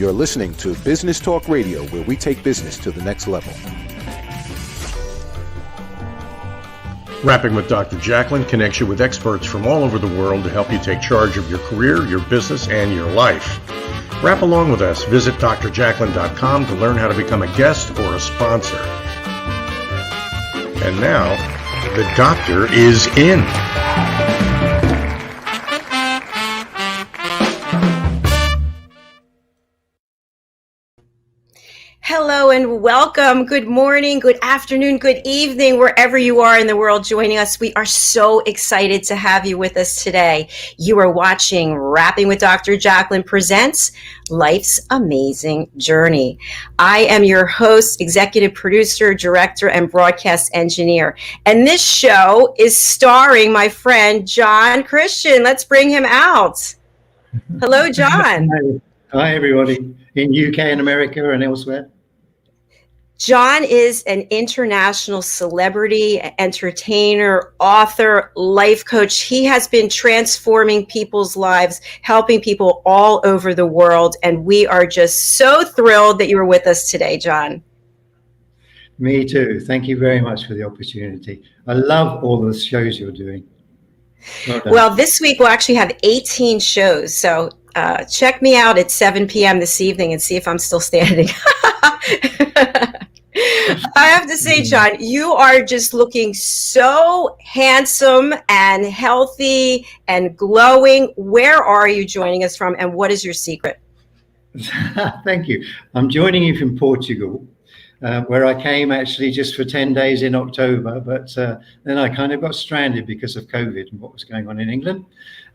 You're listening to Business Talk Radio, where we take business to the next level. Rapping with Dr. Jacalyn connects you with experts from all over the world to help you take charge of your career, your business, and your life. Rap along with us. Visit drjacalyn.com to learn how to become a guest or a sponsor. And now, the doctor is in. Hello and welcome. Good morning, good afternoon, good evening, wherever you are in the world joining us. We are so excited to have you with us today. You are watching Rapping with Dr. Jacalyn presents Life's Amazing Journey. I am your host, executive producer, director, and broadcast engineer. And this show is starring my friend, John Christian. Let's bring him out. Hello, John. Hi, everybody in UK and America and elsewhere. John is an international celebrity, entertainer, author, life coach. He has been transforming people's lives, helping people all over the world. And we are just so thrilled that you were with us today, John. Me too. Thank you very much for the opportunity. I love all the shows you're doing. Well, this week we'll actually have 18 shows. So check me out at 7 p.m. this evening and see if I'm still standing. I have to say, John, you are just looking so handsome and healthy and glowing. Where are you joining us from, and what is your secret? Thank you. I'm joining you from Portugal, where I came actually just for 10 days in October, but then I kind of got stranded because of COVID and what was going on in England.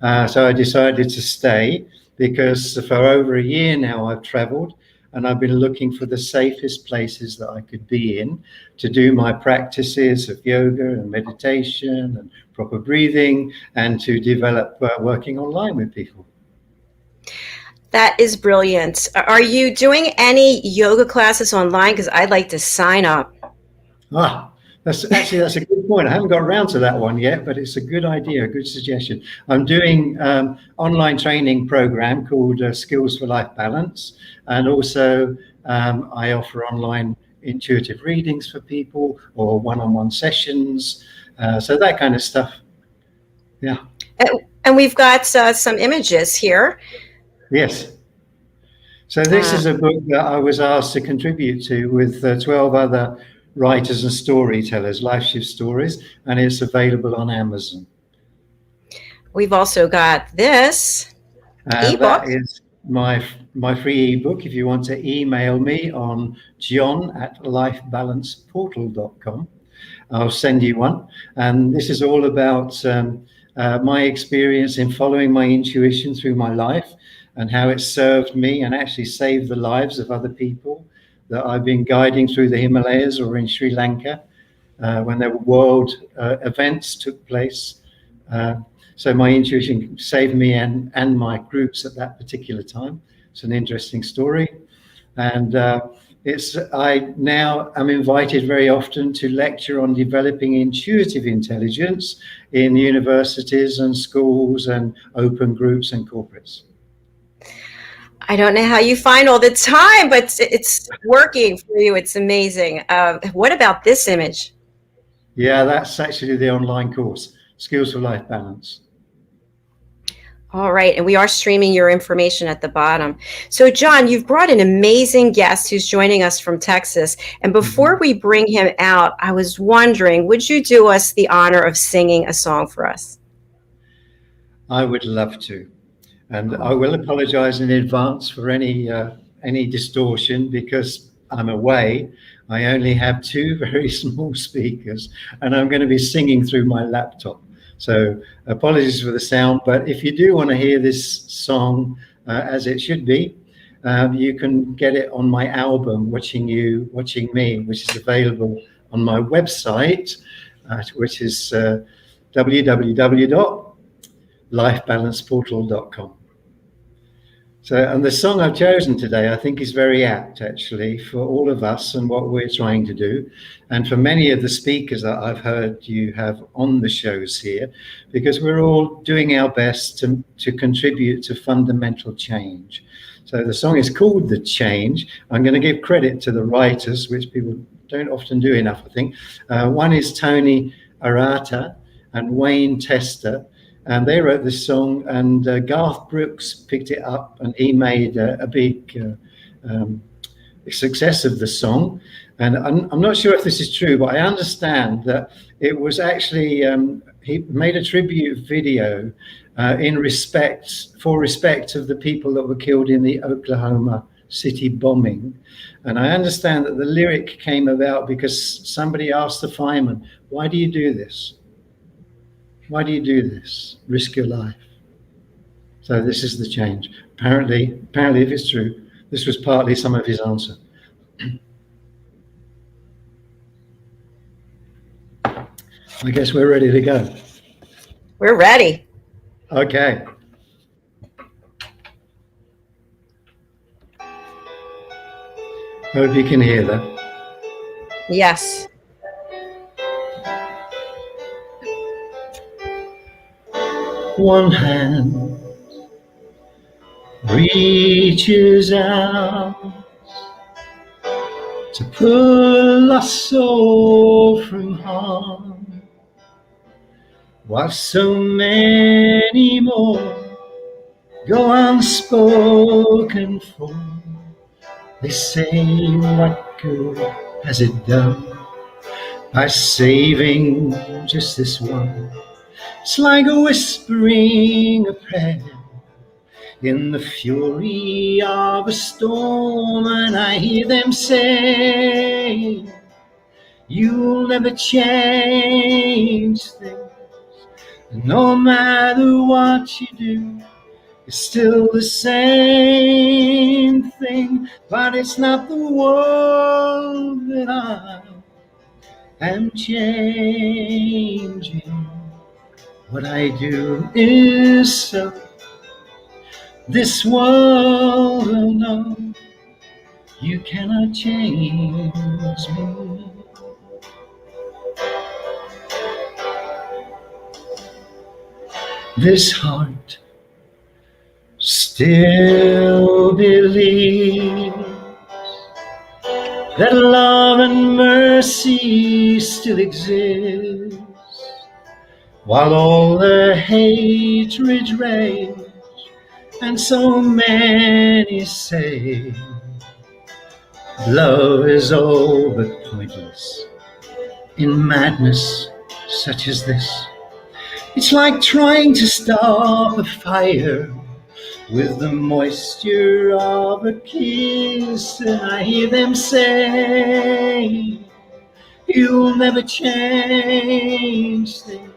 So I decided to stay because for over a year now I've traveled. And I've been looking for the safest places that I could be in to do my practices of yoga and meditation and proper breathing and to develop working online with people. That is brilliant. Are you doing any yoga classes online? Because I'd like to sign up. That's a good point. I haven't got around to that one yet, but it's a good idea, a good suggestion. I'm doing online training program called Skills for Life Balance. And also I offer online intuitive readings for people or one-on-one sessions. So that kind of stuff. Yeah. And we've got some images here. Yes. So this is a book that I was asked to contribute to with 12 other writers and storytellers, life shift stories, and it's available on Amazon. We've also got this ebook. That is my free ebook. If you want to email me on john@lifebalanceportal.com, I'll send you one. And this is all about my experience in following my intuition through my life and how it served me and actually saved the lives of other people that I've been guiding through the Himalayas or in Sri Lanka when there were world events took place. So my intuition saved me and my groups at that particular time. It's an interesting story. And I now am invited very often to lecture on developing intuitive intelligence in universities and schools and open groups and corporates. I don't know how you find all the time, but it's working for you. It's amazing. What about this image? Yeah, that's actually the online course, Skills for Life Balance. All right. And we are streaming your information at the bottom. So, John, you've brought an amazing guest who's joining us from Texas. And before we bring him out, I was wondering, would you do us the honor of singing a song for us? I would love to. And I will apologize in advance for any distortion because I'm away. I only have two very small speakers and I'm going to be singing through my laptop. So apologies for the sound, but if you do want to hear this song as it should be, you can get it on my album, Watching You, Watching Me, which is available on my website, which is www.lifebalanceportal.com. So, and the song I've chosen today, I think is very apt actually for all of us and what we're trying to do. And for many of the speakers that I've heard you have on the shows here, because we're all doing our best to contribute to fundamental change. So the song is called The Change. I'm going to give credit to the writers, which people don't often do enough, I think. One is Tony Arata and Wayne Tester, and they wrote this song, and Garth Brooks picked it up, and he made a big success of the song. And I'm not sure if this is true, but I understand that it was actually, he made a tribute video for respect of the people that were killed in the Oklahoma City bombing. And I understand that the lyric came about because somebody asked the fireman, why do you do this? Why do you do this? Risk your life. So this is the change. Apparently, if it's true, this was partly some of his answer. I guess we're ready to go. We're ready. Okay. Hope you can hear that. Yes. One hand reaches out to pull us all from harm, while so many more go unspoken for. They say, what good has it done by saving just this one? It's like a whispering a prayer in the fury of a storm, and I hear them say, you'll never change things, and no matter what you do, it's still the same thing. But it's not the world that I am changing. What I do is so this world will know you cannot change me. This heart still believes that love and mercy still exist, while all the hatred rage, and so many say love is all but pointless in madness such as this. It's like trying to stop a fire with the moisture of a kiss, and I hear them say, you'll never change things,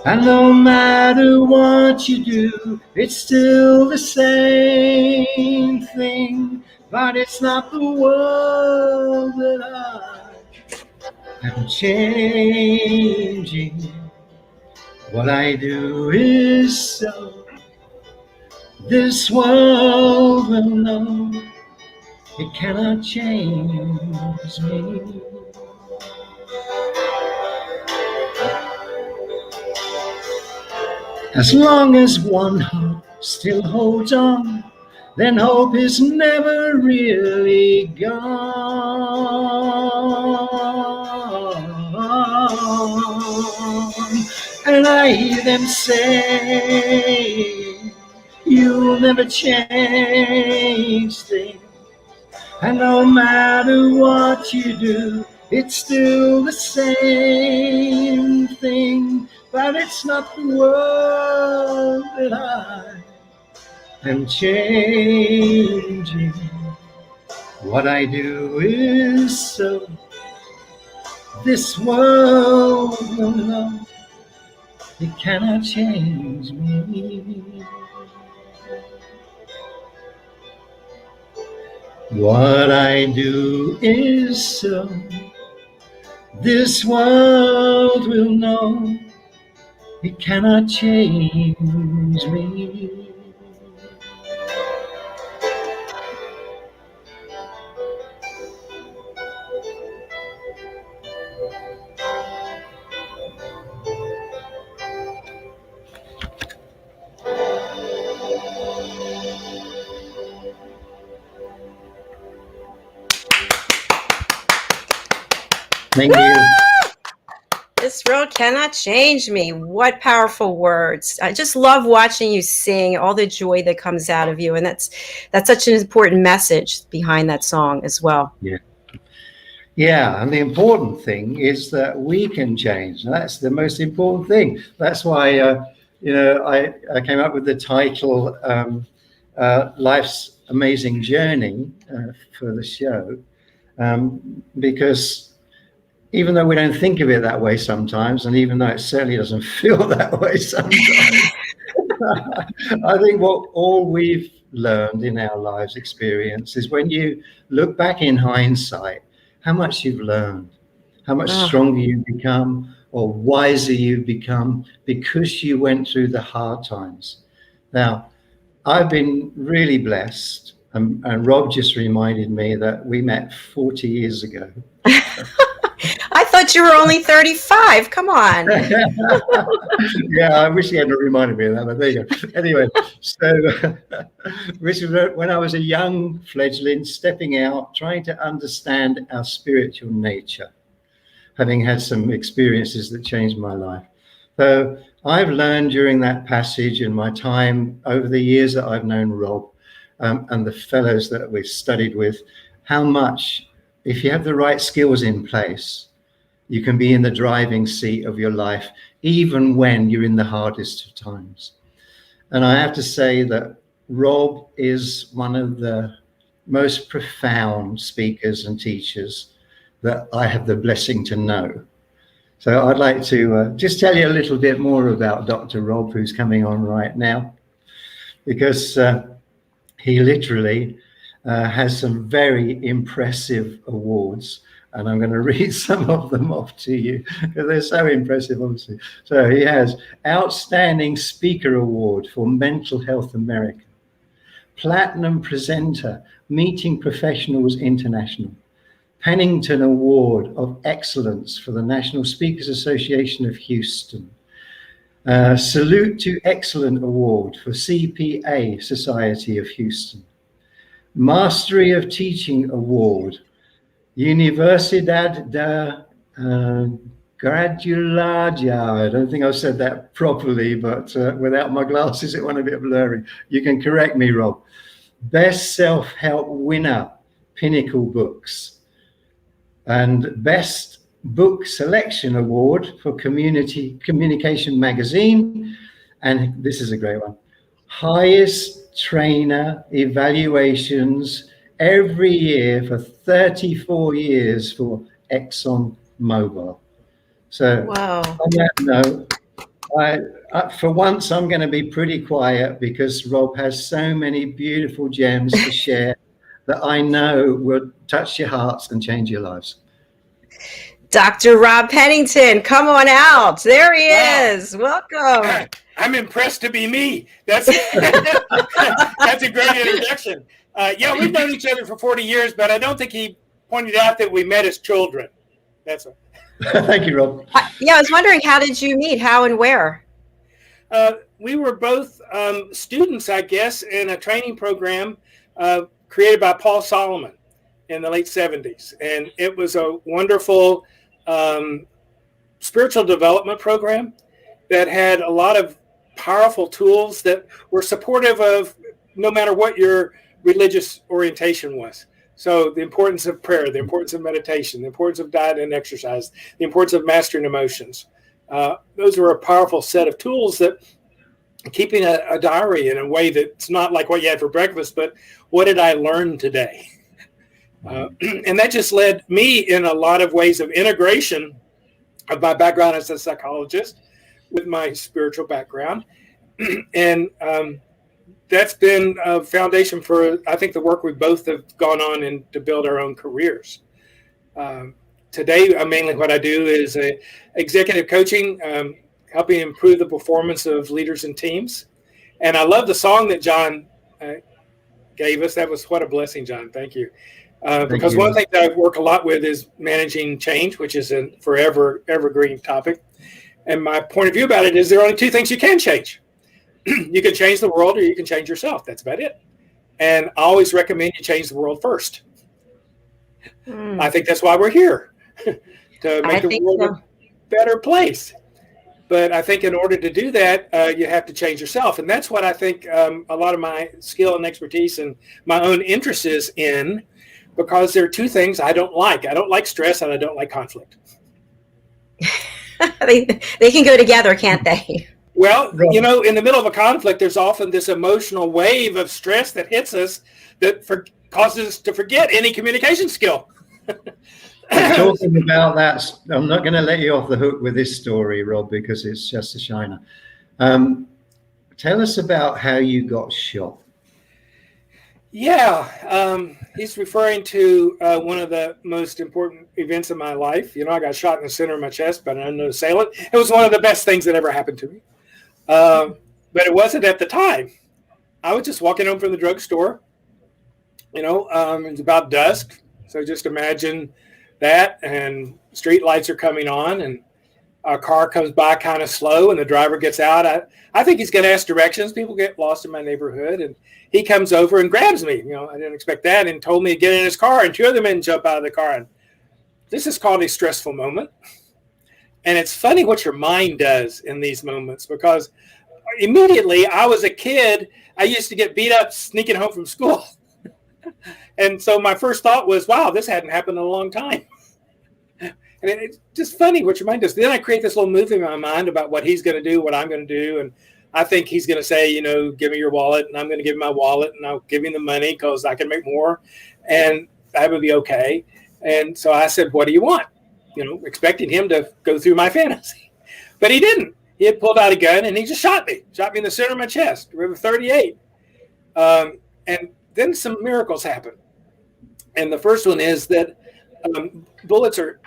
and no matter what you do, it's still the same thing. But it's not the world that I am changing. What I do is so this world will know it cannot change me. As long as one heart still holds on, then hope is never really gone. And I hear them say, you'll never change things, and no matter what you do, it's still the same thing. But it's not the world that I am changing. What I do is so this world will know it cannot change me. What I do is so this world will know it cannot change me. Thank you. This world cannot change me. What powerful words. I just love watching you sing, all the joy that comes out of you. And that's such an important message behind that song as well. Yeah. Yeah, and the important thing is that we can change. That's the most important thing. That's why, I came up with the title, Life's Amazing Journey, for the show, because even though we don't think of it that way sometimes, and even though it certainly doesn't feel that way sometimes, I think what all we've learned in our lives experience is when you look back in hindsight, how much you've learned, how much stronger you've become or wiser you've become because you went through the hard times. Now, I've been really blessed, and Rob just reminded me that we met 40 years ago. I thought you were only 35. Come on. Yeah, I wish he hadn't reminded me of that, but there you go. Anyway, so which was when I was a young fledgling stepping out, trying to understand our spiritual nature, having had some experiences that changed my life. So I've learned during that passage and my time over the years that I've known Rob and the fellows that we've studied with, how much, if you have the right skills in place, you can be in the driving seat of your life, even when you're in the hardest of times. And I have to say that Rob is one of the most profound speakers and teachers that I have the blessing to know. So I'd like to just tell you a little bit more about Dr. Rob, who's coming on right now, because he literally has some very impressive awards. And I'm going to read some of them off to you because they're so impressive, obviously. So he has Outstanding Speaker Award for Mental Health America, Platinum Presenter, Meeting Professionals International, Pennington Award of Excellence for the National Speakers Association of Houston, Salute to Excellent Award for CPA Society of Houston, Mastery of Teaching Award, Universidad de Gradularia. I don't think I've said that properly, but without my glasses, it went a bit blurry. You can correct me, Rob. Best Self-Help Winner, Pinnacle Books. And Best Book Selection Award for Communication Magazine. And this is a great one. Highest Trainer Evaluations every year for 34 years for Exxon Mobil. So Wow. on that note, for once, I'm going to be pretty quiet because Rob has so many beautiful gems to share that I know will touch your hearts and change your lives. Dr. Rob Pennington, come on out. There he is. Welcome. I'm impressed to be me. That's that's a great introduction. Yeah, we've known each other for 40 years, but I don't think he pointed out that we met as children. That's all. Thank you, Rob. Yeah, I was wondering, how did you meet? How and where? We were both students, I guess, in a training program created by Paul Solomon in the late 70s. And it was a wonderful spiritual development program that had a lot of powerful tools that were supportive of no matter what your religious orientation was. So the importance of prayer, the importance of meditation, the importance of diet and exercise, the importance of mastering emotions. Those were a powerful set of tools that keeping a diary in a way that's not like what you had for breakfast, but what did I learn today? And that just led me in a lot of ways of integration of my background as a psychologist with my spiritual background. And that's been a foundation for, I think, the work we both have gone on and to build our own careers. Today, mainly what I do is executive coaching, helping improve the performance of leaders and teams. And I love the song that John gave us. That was what a blessing, John. Thank you. Because one thing that I work a lot with is managing change, which is a forever evergreen topic. And my point of view about it is there are only two things you can change. You can change the world or you can change yourself. That's about it. And I always recommend you change the world first. I think that's why we're here. to I make the think world so. a better place. But I think in order to do that, you have to change yourself. And that's what I think a lot of my skill and expertise and my own interest is in, because there are two things I don't like. I don't like stress and I don't like conflict. They can go together, can't they? Well, you know, in the middle of a conflict, there's often this emotional wave of stress that hits us that causes us to forget any communication skill. Talking about that, I'm not going to let you off the hook with this story, Rob, because it's just a shiner. Tell us about how you got shot. Yeah, he's referring to one of the most important events of my life. You know, I got shot in the center of my chest by an unknown assailant. It was one of the best things that ever happened to me. But it wasn't at the time. I was just walking home from the drugstore. You know, it's about dusk. So just imagine that, and street lights are coming on, and a car comes by kind of slow, and the driver gets out. I think he's going to ask directions. People get lost in my neighborhood, and he comes over and grabs me. You know, I didn't expect that, and told me to get in his car, and two other men jump out of the car. And this is called a stressful moment. And it's funny what your mind does in these moments, because immediately I was a kid. I used to get beat up sneaking home from school. And so my first thought was, wow, this hadn't happened in a long time. And it's just funny what your mind does. Then I create this little movie in my mind about what he's going to do, what I'm going to do. And I think he's going to say, you know, give me your wallet. And I'm going to give him my wallet, and I'll give him the money because I can make more. And that would be okay. And so I said, what do you want? You know, expecting him to go through my fantasy. But he didn't. He had pulled out a gun, and he just shot me in the center of my chest with a 38. And then some miracles happened. And the first one is that bullets are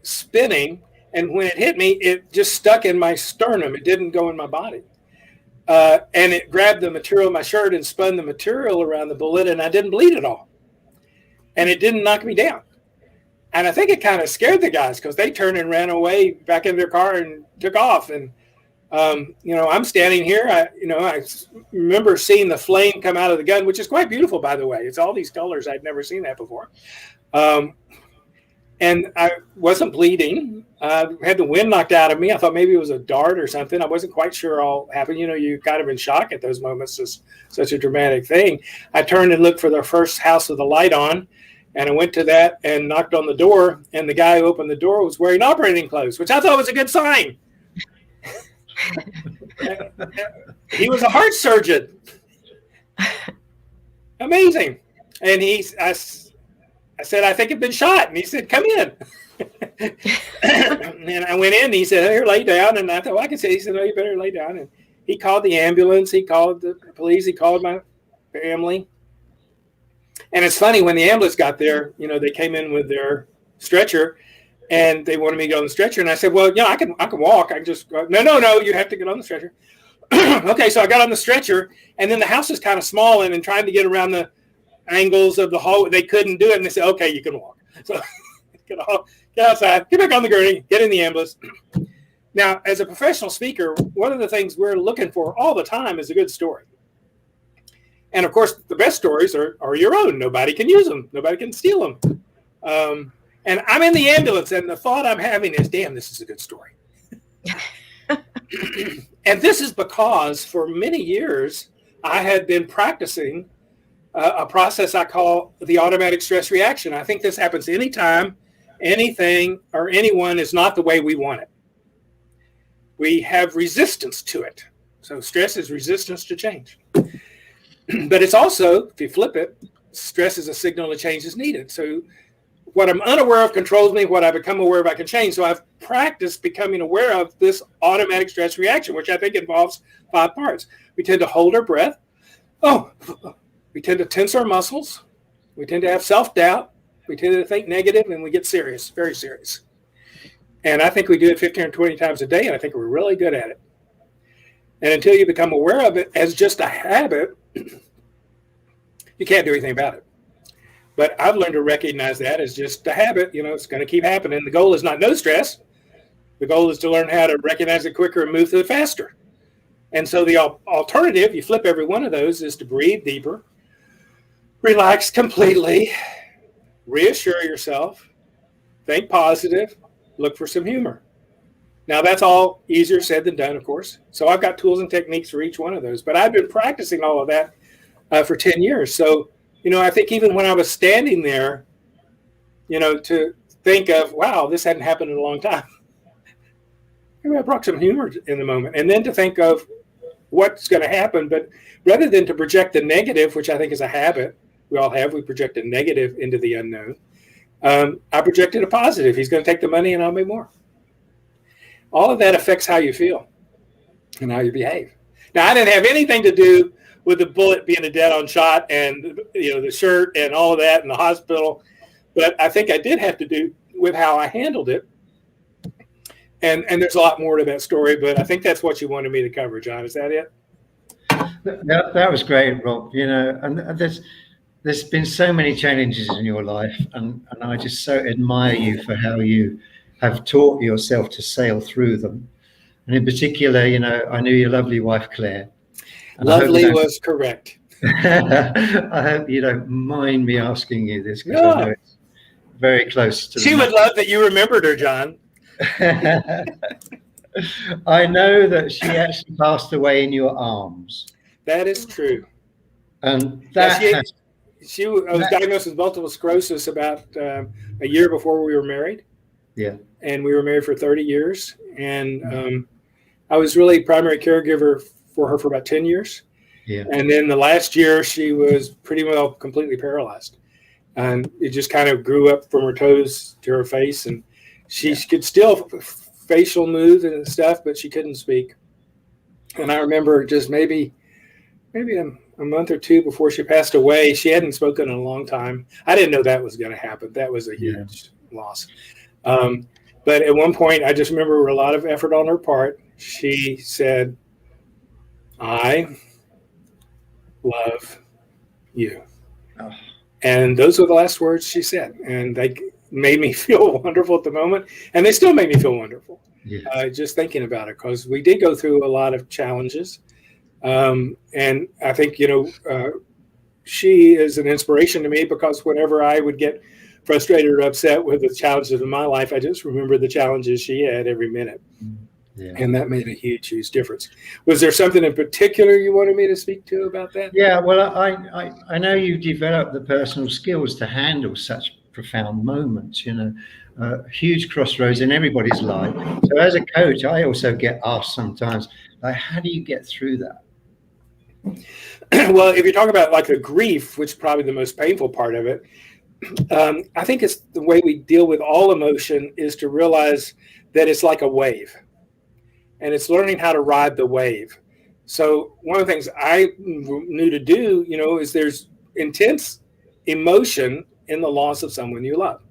spinning, and when it hit me, it just stuck in my sternum. It didn't go in my body. And it grabbed the material of my shirt and spun the material around the bullet, and I didn't bleed at all. And it didn't knock me down. And I think it kind of scared the guys, because they turned and ran away back in their car and took off. And, you know, I'm standing here. I remember seeing the flame come out of the gun, which is quite beautiful, by the way. It's all these colors. I'd never seen that before. And I wasn't bleeding. I had the wind knocked out of me. I thought maybe it was a dart or something. I wasn't quite sure all happened. You know, you kind of in shock at those moments. It's such a dramatic thing. I turned and looked for the first house with the light on. And I went to that and knocked on the door. And the guy who opened the door was wearing operating clothes, which I thought was a good sign. He was a heart surgeon. Amazing. And I said, I think I've been shot. And he said, come in. And I went in, and he said, here, lay down. And I thought, well, I can say. He said, no, you better lay down. And he called the ambulance. He called the police. He called my family. And it's funny, when the ambulance got there, you know, they came in with their stretcher, and they wanted me to get on the stretcher. And I said, well, you know, I can walk. I can just go. No, you have to get on the stretcher. Okay, so I got on the stretcher, and then the house is kind of small, and in trying to get around the angles of the hallway, they couldn't do it. And they said, okay, you can walk. So get outside, get back on the gurney, get in the ambulance. Now, as a professional speaker, one of the things we're looking for all the time is a good story. And of course, the best stories are your own. Nobody can use them. Nobody can steal them. And I'm in the ambulance, and the thought I'm having is, damn, this is a good story. And this is because for many years, I had been practicing a process I call the automatic stress reaction. I think this happens anytime anything or anyone is not the way we want it. We have resistance to it. So stress is resistance to change. But it's also, if you flip it, stress is a signal that change is needed. So what I'm unaware of controls me. What I become aware of, I can change. So I've practiced becoming aware of this automatic stress reaction, which I think involves 5 parts. We tend to hold our breath. We tend to tense our muscles. We tend to have self-doubt. We tend to think negative, and we get serious, very serious. And I think we do it 15 or 20 times a day, and I think we're really good at it. And until you become aware of it as just a habit, you can't do anything about it. But I've learned to recognize that as just a habit. You know, it's going to keep happening. The goal is not no stress. The goal is to learn how to recognize it quicker and move through it faster. And so the alternative, you flip every one of those, is to breathe deeper, relax completely, reassure yourself, think positive, look for some humor. Now, that's all easier said than done, of course. So I've got tools and techniques for each one of those. But I've been practicing all of that for 10 years. So, I think even when I was standing there, to think of, wow, this hadn't happened in a long time. Maybe I brought some humor in the moment. And then to think of what's going to happen. But rather than to project the negative, which I think is a habit we all have, we project a negative into the unknown. I projected a positive. He's going to take the money and I'll make more. All of that affects how you feel and how you behave. Now, I didn't have anything to do with the bullet being a dead-on shot and the shirt and all of that in the hospital, but I think I did have to do with how I handled it. And there's a lot more to that story, but I think that's what you wanted me to cover, John. Is that it? That was great, Rob. And there's been so many challenges in your life, and I just so admire you for how you have taught yourself to sail through them. And in particular, I knew your lovely wife, Claire. Lovely was correct. I hope you don't mind me asking you this, because I know it's very close to She would love that you remembered her, John. I know that she actually passed away in your arms. That is true. And that she was diagnosed with multiple sclerosis about a year before we were married. Yeah. And we were married for 30 years. And I was really primary caregiver for her for about 10 years. Yeah. And then the last year, she was pretty well completely paralyzed. And it just kind of grew up from her toes to her face. And she could still facial move and stuff, but she couldn't speak. And I remember just maybe a month or two before she passed away, she hadn't spoken in a long time. I didn't know that was going to happen. That was a huge loss. But at one point, I just remember a lot of effort on her part. She said, "I love you." Oh. And those were the last words she said. And they made me feel wonderful at the moment. And they still make me feel wonderful. Yeah. Just thinking about it, because we did go through a lot of challenges. And I think, she is an inspiration to me, because whenever I would get frustrated or upset with the challenges of my life, I just remember the challenges she had every minute. Yeah. And that made a huge, huge difference. Was there something in particular you wanted me to speak to about that? Yeah, well, I know you've developed the personal skills to handle such profound moments, huge crossroads in everybody's life. So as a coach, I also get asked sometimes, like, how do you get through that? Well, if you talk about like the grief, which is probably the most painful part of it, I think it's the way we deal with all emotion is to realize that it's like a wave, and it's learning how to ride the wave. So one of the things I knew to do, is there's intense emotion in the loss of someone you love.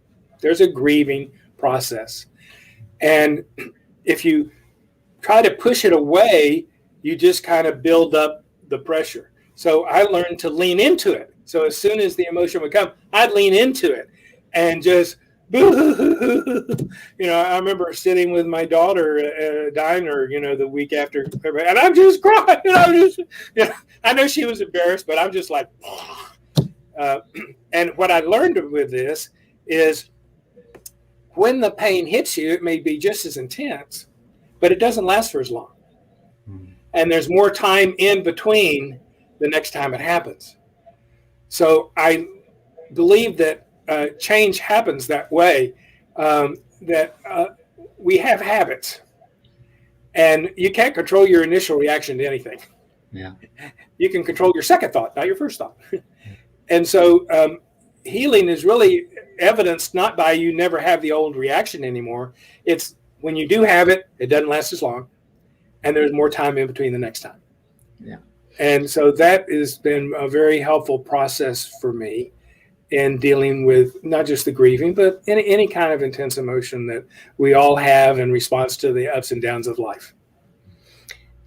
There's a grieving process. And if you try to push it away, you just kind of build up the pressure. So I learned to lean into it. So as soon as the emotion would come, I'd lean into it and just, I remember sitting with my daughter at a diner, the week after, and I'm just crying. I know she was embarrassed, but I'm just like, and what I learned with this is when the pain hits you, it may be just as intense, but it doesn't last for as long. And there's more time in between the next time it happens. So I believe that change happens that way, that we have habits, and you can't control your initial reaction to anything. Yeah. You can control your second thought, not your first thought. And so healing is really evidenced not by you never have the old reaction anymore. It's when you do have it, it doesn't last as long, and there's more time in between the next time. Yeah. And so that has been a very helpful process for me in dealing with not just the grieving, but any kind of intense emotion that we all have in response to the ups and downs of life.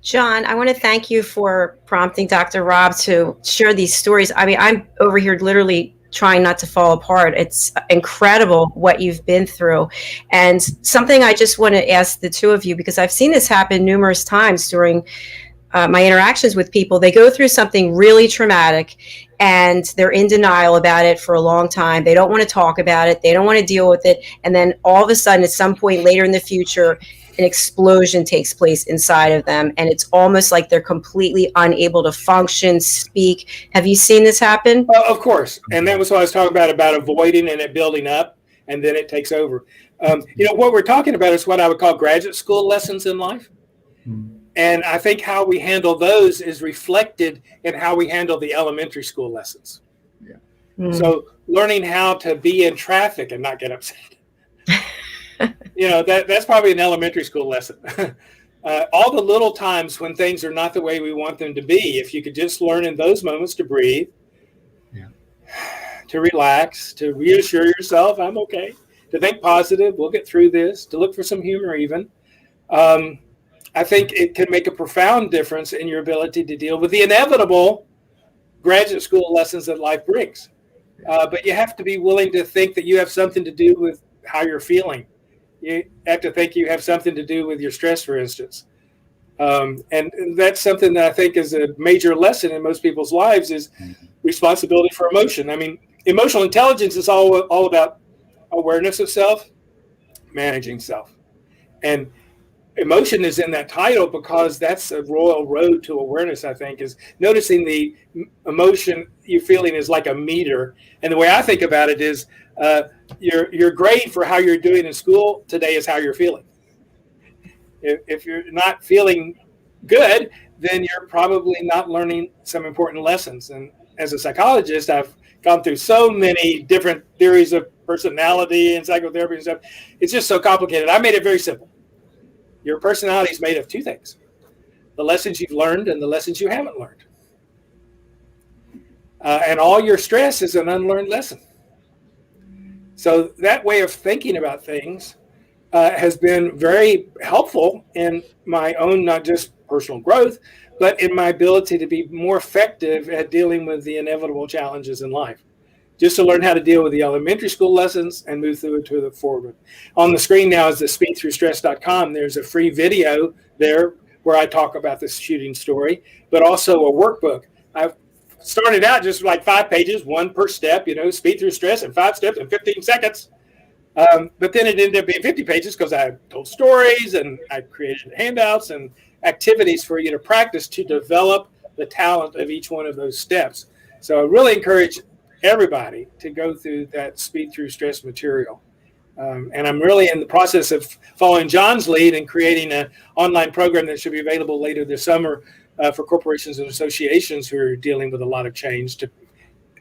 John, I want to thank you for prompting Dr. Rob to share these stories. I mean, I'm over here literally trying not to fall apart. It's incredible what you've been through. And something I just want to ask the two of you, because I've seen this happen numerous times during my interactions with people. They go through something really traumatic, and they're in denial about it for a long time. They don't want to talk about it. They don't want to deal with it. And then all of a sudden, at some point later in the future, an explosion takes place inside of them. And it's almost like they're completely unable to function, speak. Have you seen this happen? Of course. And that was what I was talking about avoiding and it building up, and then it takes over. What we're talking about is what I would call graduate school lessons in life. And I think how we handle those is reflected in how we handle the elementary school lessons. So learning how to be in traffic and not get upset. That's probably an elementary school lesson. All the little times when things are not the way we want them to be, if you could just learn in those moments to breathe, to relax, to reassure yourself, I'm okay, to think positive, we'll get through this, to look for some humor even. I think it can make a profound difference in your ability to deal with the inevitable graduate school lessons that life brings. But you have to be willing to think that you have something to do with how you're feeling. You have to think you have something to do with your stress, for instance. And that's something that I think is a major lesson in most people's lives is responsibility for emotion. I mean, emotional intelligence is all about awareness of self, managing self. And emotion is in that title because that's a royal road to awareness, I think, is noticing the emotion you're feeling is like a meter. And the way I think about it is your grade for how you're doing in school today is how you're feeling. If you're not feeling good, then you're probably not learning some important lessons. And as a psychologist, I've gone through so many different theories of personality and psychotherapy and stuff. It's just so complicated. I made it very simple. Your personality is made of two things: the lessons you've learned and the lessons you haven't learned. And all your stress is an unlearned lesson. So that way of thinking about things has been very helpful in my own, not just personal growth, but in my ability to be more effective at dealing with the inevitable challenges in life. Just to learn how to deal with the elementary school lessons and move through it to the forward. On the screen now is the speakthroughstress.com. There's a free video there where I talk about this shooting story, but also a workbook. I've started out just like 5 pages, one per step, speed through stress in 5 steps in 15 seconds. But then it ended up being 50 pages because I told stories and I created handouts and activities for you to practice to develop the talent of each one of those steps. So I really encourage everybody to go through that speed through stress material. And I'm really in the process of following John's lead and creating an online program that should be available later this summer for corporations and associations who are dealing with a lot of change to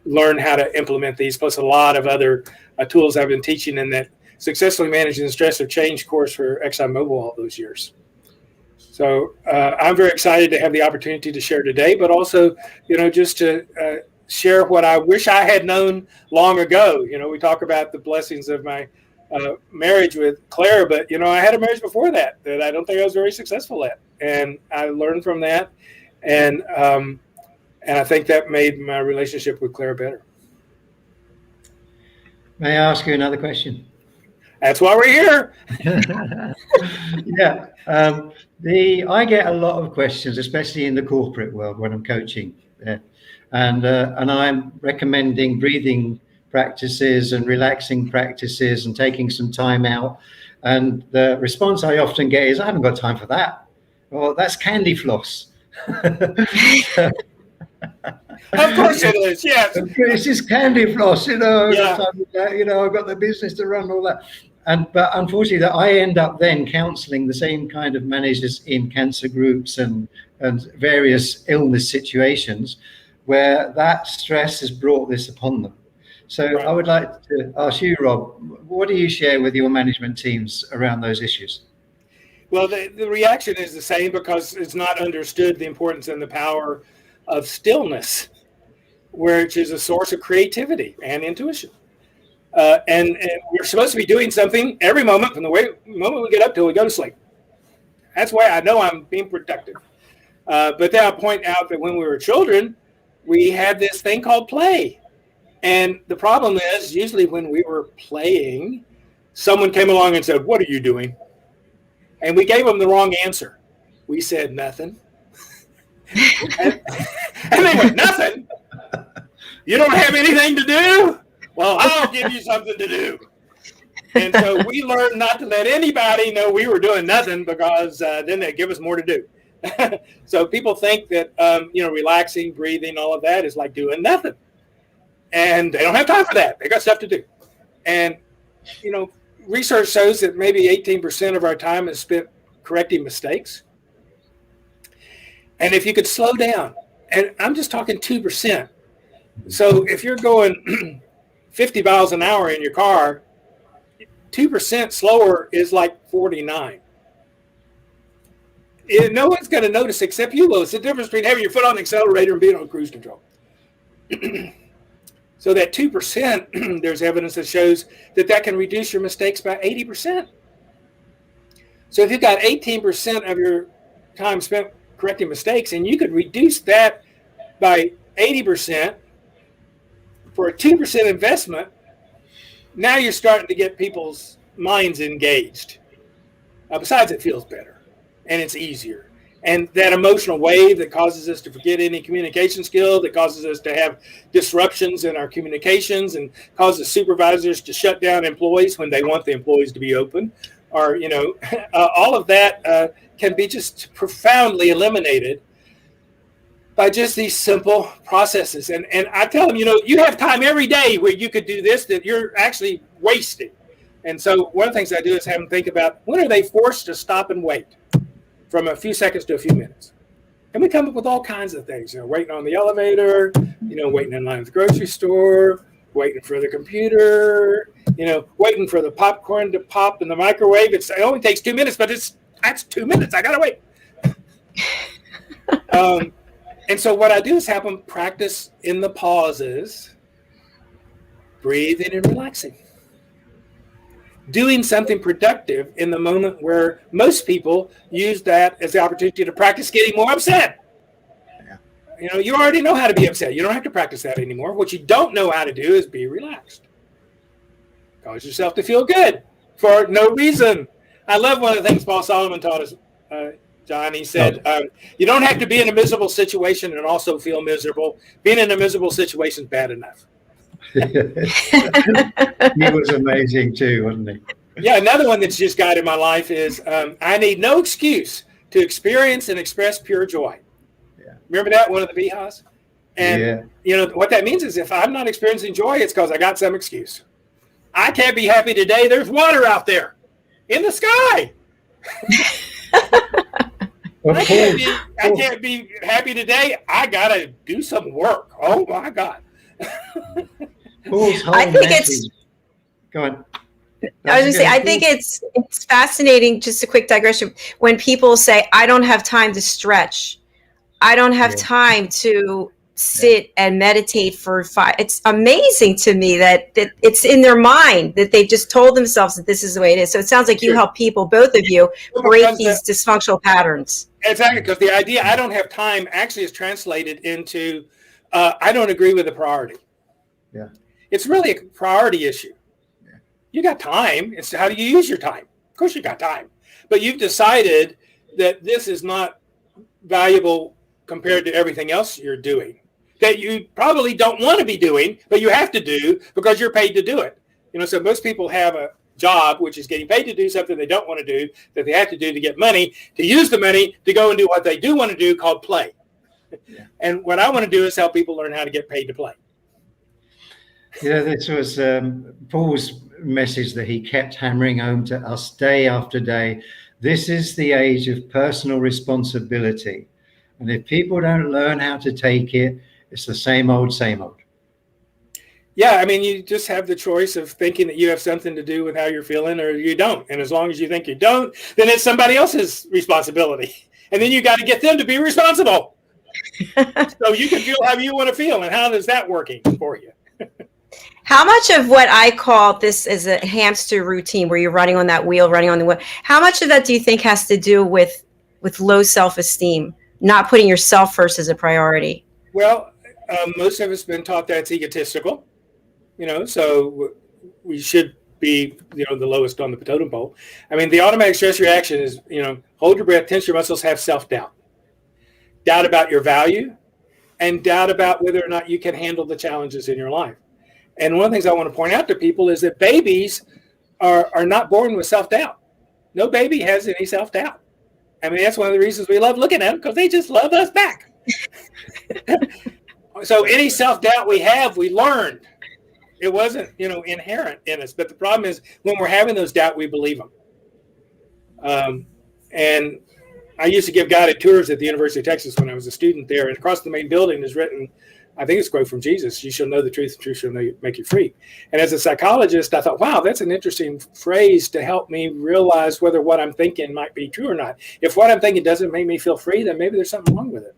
learn how to implement these, plus a lot of other tools I've been teaching in that Successfully Managing the Stress of Change course for ExxonMobil all those years. So I'm very excited to have the opportunity to share today, but also, just to share what I wish I had known long ago. We talk about the blessings of my marriage with Claire, but I had a marriage before that I don't think I was very successful at, and I learned from that, and I think that made my relationship with Claire better. May I ask you another question? That's why we're here. Yeah, I get a lot of questions, especially in the corporate world when I'm coaching. And I'm recommending breathing practices and relaxing practices and taking some time out. And the response I often get is, I haven't got time for that. Well, that's candy floss. Of course it is, yes. This is candy floss, Yeah. I've got the business to run, all that. But unfortunately, I end up then counseling the same kind of managers in cancer groups and various illness situations where that stress has brought this upon them. So right. I would like to ask you, Rob, what do you share with your management teams around those issues? Well, the reaction is the same because it's not understood the importance and the power of stillness, which is a source of creativity and intuition. And we're supposed to be doing something every moment from the moment we get up till we go to sleep. That's why I know I'm being productive. But then I point out that when we were children, we had this thing called play. And the problem is usually when we were playing, someone came along and said, "What are you doing?" And we gave them the wrong answer. We said nothing. and they went, "Nothing?" You don't have anything to do? Well, I'll give you something to do. And so we learned not to let anybody know we were doing nothing, because then they'd give us more to do. So people think that, relaxing, breathing, all of that is like doing nothing. And they don't have time for that. They got stuff to do. And, research shows that maybe 18% of our time is spent correcting mistakes. And if you could slow down, and I'm just talking 2%. So if you're going 50 miles an hour in your car, 2% slower is like 49. No one's going to notice except you will. It's the difference between having your foot on the accelerator and being on cruise control. So that 2%, there's evidence that shows that can reduce your mistakes by 80%. So if you've got 18% of your time spent correcting mistakes, and you could reduce that by 80% for a 2% investment, now you're starting to get people's minds engaged. Besides, it feels better and it's easier. And that emotional wave that causes us to forget any communication skill, that causes us to have disruptions in our communications and causes supervisors to shut down employees when they want the employees to be open, or, all of that can be just profoundly eliminated by just these simple processes. And I tell them, you have time every day where you could do this that you're actually wasting. And so one of the things I do is have them think about, when are they forced to stop and wait from a few seconds to a few minutes? And we come up with all kinds of things, waiting on the elevator, waiting in line at the grocery store, waiting for the computer, waiting for the popcorn to pop in the microwave. It only takes 2 minutes, but that's 2 minutes. I got to wait. And so what I do is have them practice in the pauses, breathing and relaxing. Doing something productive in the moment, where most people use that as the opportunity to practice getting more upset. Yeah. You already know how to be upset. You don't have to practice that anymore. What you don't know how to do is be relaxed. Cause yourself to feel good for no reason. I love one of the things Paul Solomon taught us, John. He said, you don't have to be in a miserable situation and also feel miserable. Being in a miserable situation is bad enough. He was amazing too, wasn't he? Yeah, another one that's just guided my life is I need no excuse to experience and express pure joy. Yeah. Remember that, one of the Bihas? And what that means is, if I'm not experiencing joy, it's because I got some excuse. I can't be happy today. There's water out there in the sky. I can't be happy today. I got to do some work. Oh, my God. I think it's. Go on. I was going to say, I think it's fascinating. Just a quick digression. When people say, "I don't have time to stretch," I don't have time to sit and meditate for 5. It's amazing to me that it's in their mind, that they've just told themselves that this is the way it is. So it sounds like you help people, both of you, break these dysfunctional patterns. Exactly, because the idea "I don't have time" actually is translated into I don't agree with the priority. Yeah. It's really a priority issue. Yeah. You got time. It's how do you use your time? Of course you got time. But you've decided that this is not valuable compared to everything else you're doing, that you probably don't want to be doing, but you have to do because you're paid to do it. So most people have a job, which is getting paid to do something they don't want to do, that they have to do to get money, to use the money to go and do what they do want to do, called play. Yeah. And what I want to do is help people learn how to get paid to play. This was Paul's message that he kept hammering home to us day after day. This is the age of personal responsibility. And if people don't learn how to take it, it's the same old, same old. Yeah, I mean, you just have the choice of thinking that you have something to do with how you're feeling, or you don't. And as long as you think you don't, then it's somebody else's responsibility. And then you got to get them to be responsible. So you can feel how you want to feel. And how is that working for you? How much of what I call this is a hamster routine, where you're running on that wheel, how much of that do you think has to do with low self-esteem, not putting yourself first as a priority? Well, most of us have been taught that's egotistical, so we should be, the lowest on the totem pole. I mean, the automatic stress reaction is, hold your breath, tense your muscles, have self-doubt. Doubt about your value and doubt about whether or not you can handle the challenges in your life. And one of the things I want to point out to people is that babies are not born with self-doubt. No baby has any self-doubt. I mean, that's one of the reasons we love looking at them, because they just love us back. So any self-doubt we have, we learned. It wasn't, inherent in us. But the problem is when we're having those doubt, we believe them. And I used to give guided tours at the University of Texas when I was a student there. And across the main building is written, I think it's a quote from Jesus, "You shall know the truth, the truth shall make you free." And as a psychologist, I thought, wow, that's an interesting phrase to help me realize whether what I'm thinking might be true or not. If what I'm thinking doesn't make me feel free, then maybe there's something wrong with it.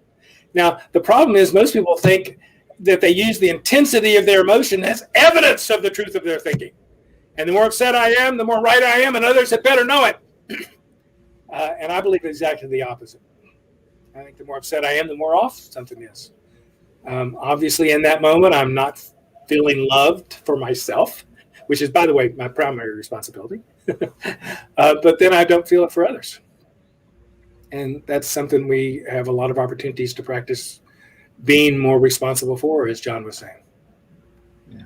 Now, the problem is most people think that they use the intensity of their emotion as evidence of the truth of their thinking. And the more upset I am, the more right I am, and others had better know it. And I believe exactly the opposite. I think the more upset I am, the more off something is. Obviously, in that moment, I'm not feeling loved for myself, which is, by the way, my primary responsibility. But then I don't feel it for others. And that's something we have a lot of opportunities to practice being more responsible for, as John was saying. Yeah.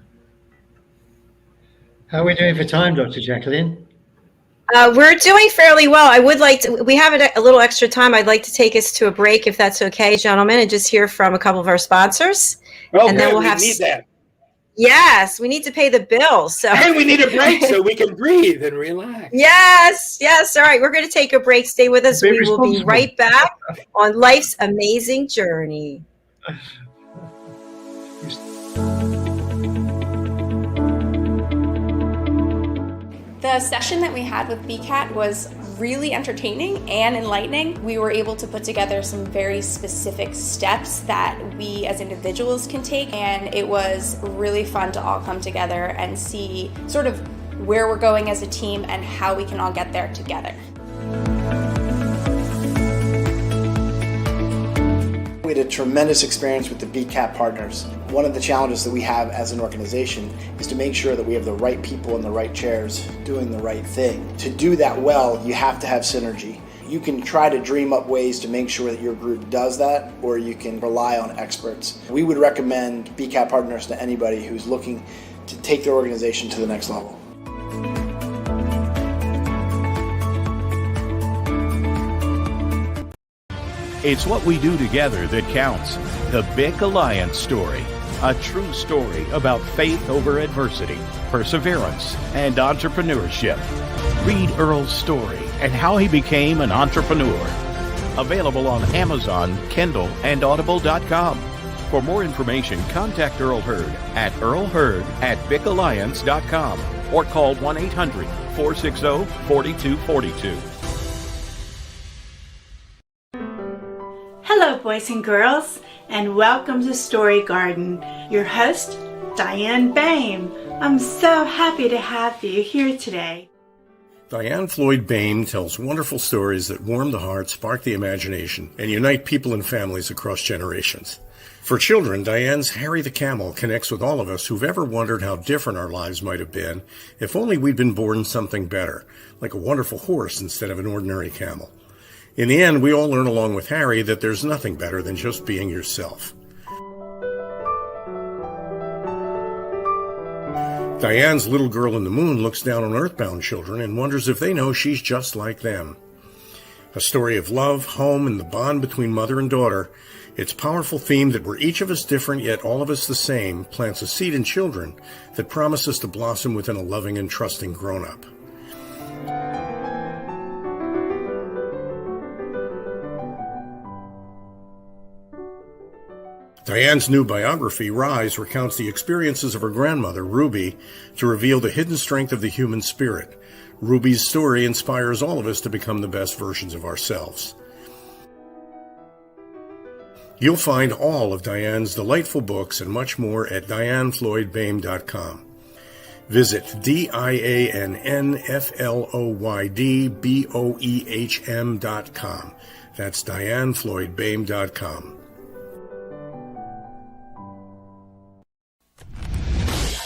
How are we doing for time, Dr. Jacalyn? We're doing fairly well. I would like to, we have a little extra time. I'd like to take us to a break, if that's okay, gentlemen, and just hear from a couple of our sponsors. Oh, and good. then we'll We have need that. Yes, we need to pay the bills. So. And we need a break so we can breathe and relax. Yes. All right. We're going to take a break. Stay with us. We will be right back on Life's Amazing Journey. The session that we had with BCAT was really entertaining and enlightening. We were able to put together some very specific steps that we as individuals can take, and it was really fun to all come together and see sort of where we're going as a team and how we can all get there together. We had a tremendous experience with the BCAT partners. One of the challenges that we have as an organization is to make sure that we have the right people in the right chairs doing the right thing. To do that well, you have to have synergy. You can try to dream up ways to make sure that your group does that, or you can rely on experts. We would recommend BCAT partners to anybody who's looking to take their organization to the next level. It's what we do together that counts. The Big Alliance story. A true story about faith over adversity, perseverance, and entrepreneurship. Read Earl's story and how he became an entrepreneur. Available on Amazon, Kindle, and Audible.com. For more information, contact Earl Hurd at earlhurd@bicalliance.com or call 1-800-460-4242. Hello, boys and girls, and welcome to Story Garden. Your host, Diane Boehm. I'm so happy to have you here today. Diane Floyd Boehm tells wonderful stories that warm the heart, spark the imagination, and unite people and families across generations. For children, Diane's Harry the Camel connects with all of us who've ever wondered how different our lives might have been if only we'd been born something better, like a wonderful horse instead of an ordinary camel. In the end, we all learn along with Harry that there's nothing better than just being yourself. Diane's Little Girl in the Moon looks down on earthbound children and wonders if they know she's just like them. A story of love, home, and the bond between mother and daughter, its powerful theme that we're each of us different yet all of us the same plants a seed in children that promises to blossom within a loving and trusting grown-up. Diane's new biography, Rise, recounts the experiences of her grandmother, Ruby, to reveal the hidden strength of the human spirit. Ruby's story inspires all of us to become the best versions of ourselves. You'll find all of Diane's delightful books and much more at dianefloydboehm.com. Visit dianefloydboehm.com. That's dianefloydboehm.com.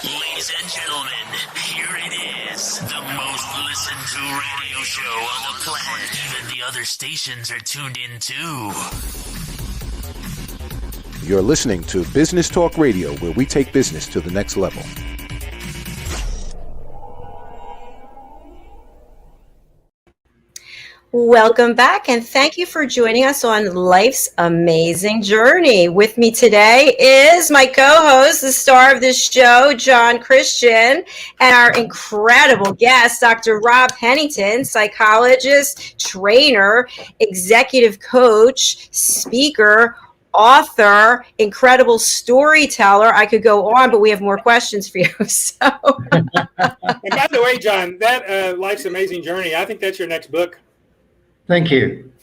Ladies and gentlemen, here it is, the most listened to radio show on the planet. Even the other stations are tuned in too. You're listening to Business Talk Radio, where we take business to the next level. Welcome back, and thank you for joining us on Life's Amazing Journey. With me today is my co-host, the star of this show, John Christian, and our incredible guest, Dr. Rob Pennington, psychologist, trainer, executive coach, speaker, author, incredible storyteller. I could go on, but we have more questions for you. So, and by the way, John, that Life's Amazing Journey, I think that's your next book. Thank you.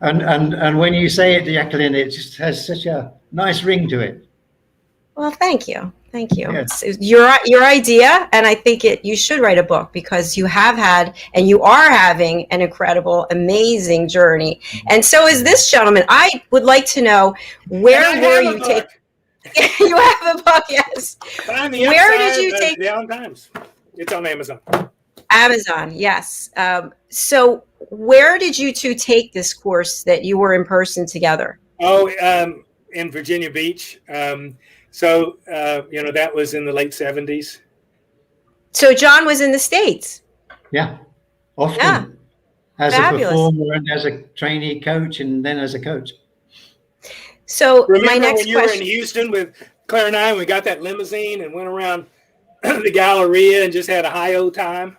And when you say it, Jacalyn, it just has such a nice ring to it. well, thank you. Thank you. Yes. It's your idea, and I think you should write a book because you have had and you are having an incredible, amazing journey. And so is this gentleman. I would like to know, where were you taking? You have a book, yes. Where did you take the Allen Times? It's on Amazon. Amazon, yes. So where did you two take this course that you were in person together? Oh, in Virginia Beach. That was in the late 70s. So John was in the States. Yeah, often. Yeah. As Fabulous. a performer and as a trainee coach and then as a coach. So Remember my next when you question. were in Houston with Claire and I, and we got that limousine and went around the Galleria and just had a high old time?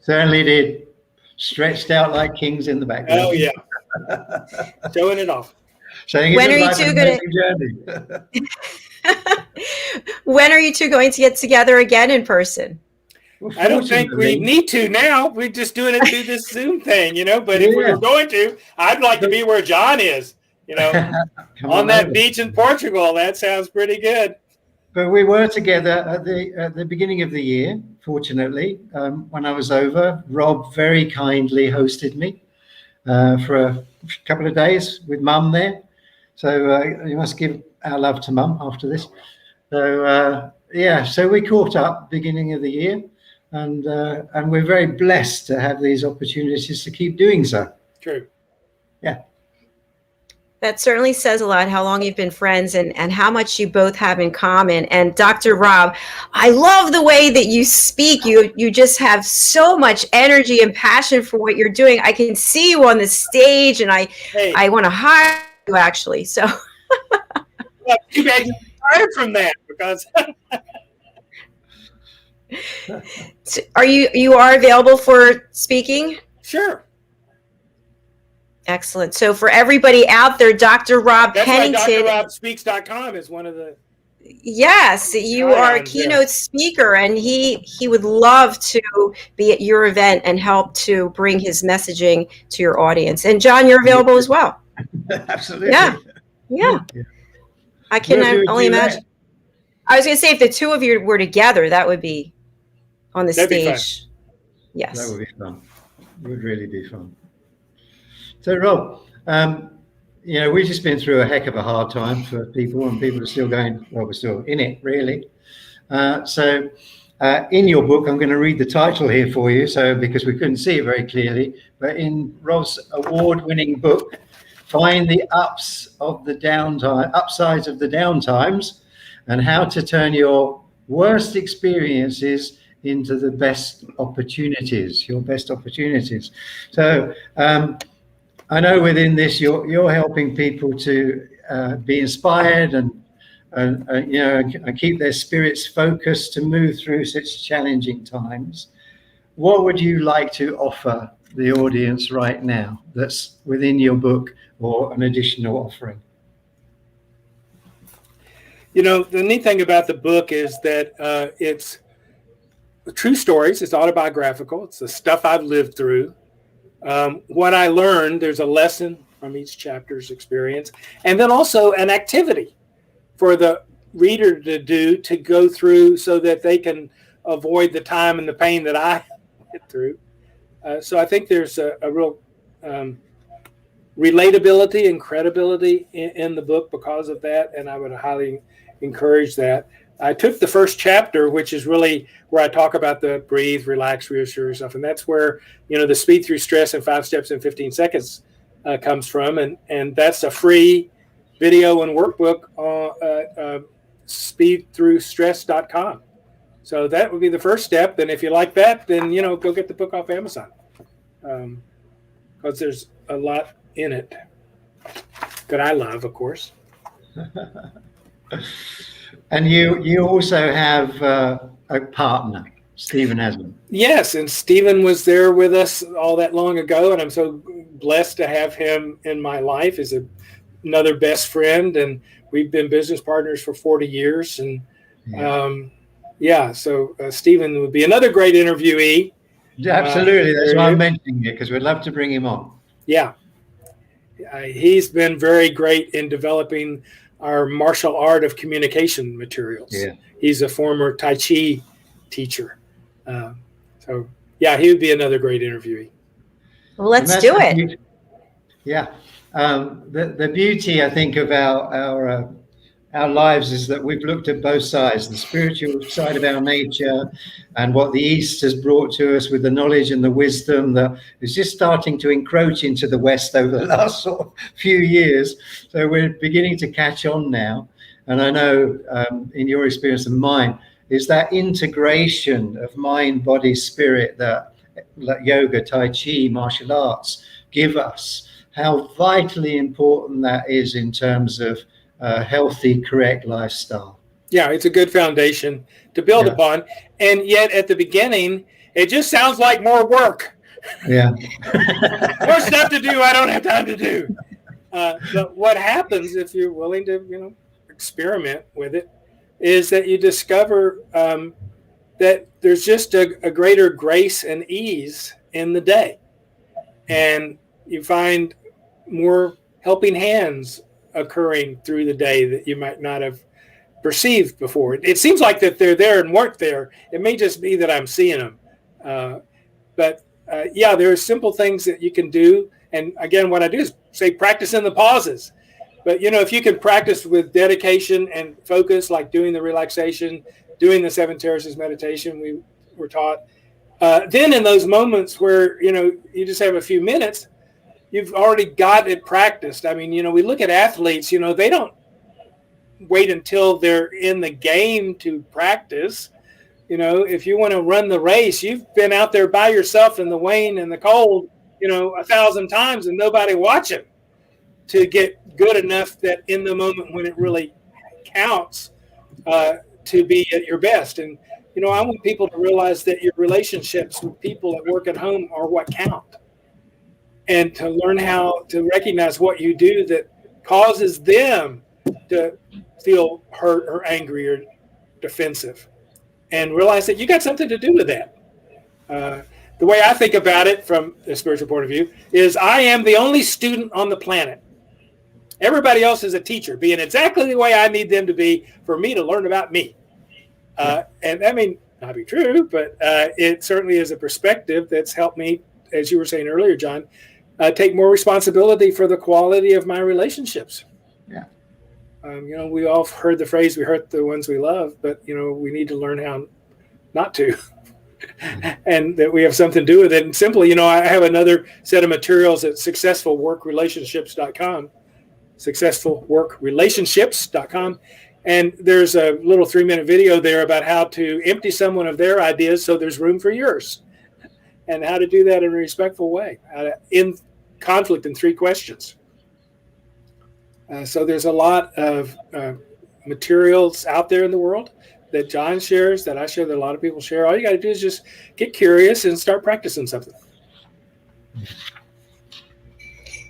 Certainly did. Stretched out like kings in the background. Oh, yeah. Showing it off. Saying When are you two going When are you two going to get together again in person? I don't think we need to now. We're just doing it through this Zoom thing, But if we were going to, I'd like to be where John is, on that beach in Portugal. That sounds pretty good. But we were together at the beginning of the year, fortunately. When I was over, Rob very kindly hosted me for a couple of days with Mum there. So you must give our love to Mum after this. So, so we caught up beginning of the year. And we're very blessed to have these opportunities to keep doing so. True. Yeah. That certainly says a lot, how long you've been friends and how much you both have in common. And Dr. Rob, I love the way that you speak. You just have so much energy and passion for what you're doing. I can see you on the stage, and I want to hire you, actually. So well, too bad you retired from that, because you are available for speaking? Sure. Excellent. So for everybody out there, Dr. Rob Pennington. That's why DrRobSpeaks.com is one of the. Yes, you are a keynote speaker, and he would love to be at your event and help to bring his messaging to your audience. And John, you're available as well. Absolutely. Yeah. I can only imagine. I was going to say, if the two of you were together, that would be on the stage. Yes. That would be fun. It would really be fun. So, Rob, we've just been through a heck of a hard time for people, and people are still going, well, we're still in it, really. So in your book, I'm going to read the title here for you, because we couldn't see it very clearly, but in Rob's award-winning book, Find the Upsides of the Downtimes, and How to Turn Your Worst Experiences into the best opportunities, your best opportunities. So I know within this you're helping people to be inspired and keep their spirits focused to move through such challenging times. What would you like to offer the audience right now that's within your book or an additional offering? The neat thing about the book is that it's true stories. It's autobiographical. It's the stuff I've lived through. What I learned, there's a lesson from each chapter's experience, and then also an activity for the reader to do to go through so that they can avoid the time and the pain that I went through. So I think there's a real relatability and credibility in the book because of that, and I would highly encourage that. I took the first chapter, which is really where I talk about the breathe, relax, reassure yourself. And that's where, the speed through stress in 5 steps in 15 seconds comes from. And that's a free video and workbook at speedthroughstress.com. So that would be the first step. And if you like that, then, go get the book off Amazon. Because there's a lot in it that I love, of course. And you also have a partner, Stephen Haslam. Yes, and Stephen was there with us all that long ago, and I'm so blessed to have him in my life as another best friend, and we've been business partners for 40 years. And so Stephen would be another great interviewee. Absolutely, that's why I'm mentioning it, because we'd love to bring him on. Yeah. He's been very great in developing our martial art of communication materials. Yeah. He's a former Tai Chi teacher. He would be another great interviewee. Well, let's do it. Yeah. The beauty, I think, of our lives is that we've looked at both sides, the spiritual side of our nature and what the East has brought to us with the knowledge and the wisdom that is just starting to encroach into the West over the last sort of few years. So we're beginning to catch on now. And I know in your experience and mine, is that integration of mind, body, spirit that yoga, Tai Chi, martial arts give us, how vitally important that is in terms of healthy, correct lifestyle. Yeah, it's a good foundation to build upon. And yet at the beginning, it just sounds like more work. Yeah. More stuff to do I don't have time to do. But what happens if you're willing to, experiment with it, is that you discover that there's just a greater grace and ease in the day. And you find more helping hands occurring through the day that you might not have perceived before. It seems like that they're there and weren't there. It may just be that I'm seeing them. But there are simple things that you can do. And again, what I do is say practice in the pauses. But, if you can practice with dedication and focus, like doing the relaxation, doing the 7 terraces meditation we were taught, then in those moments where, you just have a few minutes, you've already got it practiced. I mean, we look at athletes, they don't wait until they're in the game to practice. If you want to run the race, you've been out there by yourself in the rain and the cold, 1,000 times and nobody watching to get good enough that in the moment when it really counts to be at your best. And, I want people to realize that your relationships with people at work at home are what count. And to learn how to recognize what you do that causes them to feel hurt or angry or defensive, and realize that you got something to do with that. The way I think about it from a spiritual point of view is I am the only student on the planet. Everybody else is a teacher, being exactly the way I need them to be for me to learn about me. And that may not be true, but it certainly is a perspective that's helped me, as you were saying earlier, John, take more responsibility for the quality of my relationships. Yeah. We all heard the phrase, we hurt the ones we love, but, we need to learn how not to. And that we have something to do with it. And simply, I have another set of materials at successfulworkrelationships.com, successfulworkrelationships.com. And there's a little 3-minute video there about how to empty someone of their ideas so there's room for yours, and how to do that in a respectful way, in conflict in 3 questions. So there's a lot of materials out there in the world that John shares, that I share, that a lot of people share. All you got to do is just get curious and start practicing something.